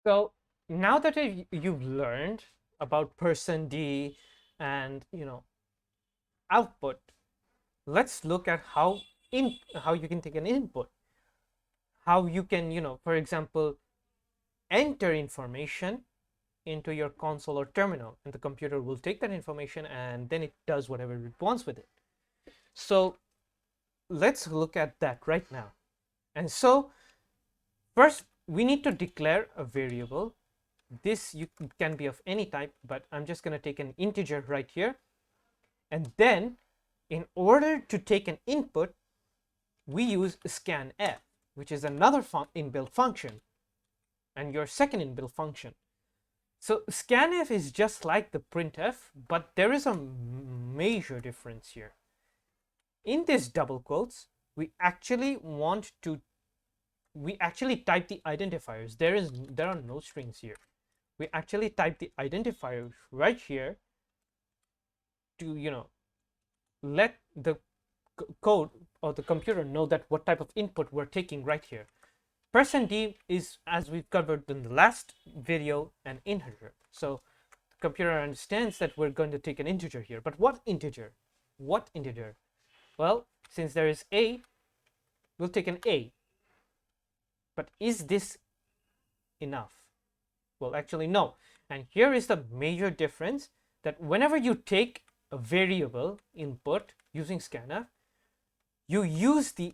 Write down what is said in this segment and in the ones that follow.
So now that you've learned about person D and output, let's look at how you can take an input, how you can for example enter information into your console or terminal, and the computer will take that information and then it does whatever it wants with it. So let's look at that right now. And so first we need to declare a variable. This can be of any type, but I'm just going to take an integer right here. And then in order to take an input, we use scanf, which is another inbuilt function and your second inbuilt function. So scanf is just like the printf, but there is a major difference here. In this double quotes, we actually type the identifiers. There are no strings here. We actually type the identifiers right here to let the code or the computer know that what type of input we're taking right here. %d is, as we've covered in the last video, an integer. So the computer understands that we're going to take an integer here. But what integer? What integer? Well, since there is a, we'll take an a. But is this enough? Well, actually, no. And here is the major difference, that whenever you take a variable input using scanf, you use the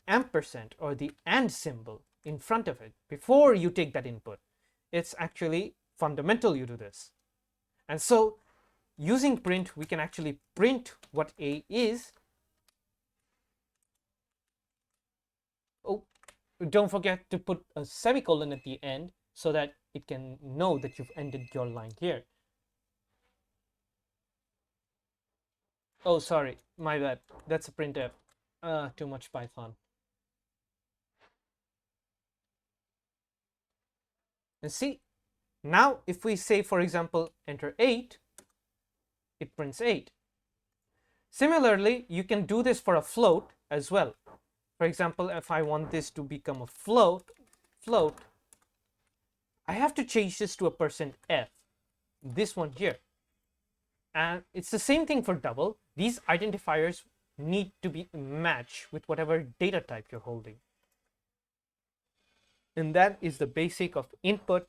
ampersand or the and symbol in front of it before you take that input. It's actually fundamental you do this. And so using print, we can actually print what a is. Oh, don't forget to put a semicolon at the end so that it can know that you've ended your line here. Oh, sorry, my bad. That's a printf. Too much Python. And see, now if we say, for example, enter 8, it prints 8. Similarly, you can do this for a float as well. For example, if I want this to become a float, I have to change this to a %f, this one here. And it's the same thing for double. These identifiers need to be matched with whatever data type you're holding. And that is the basic of input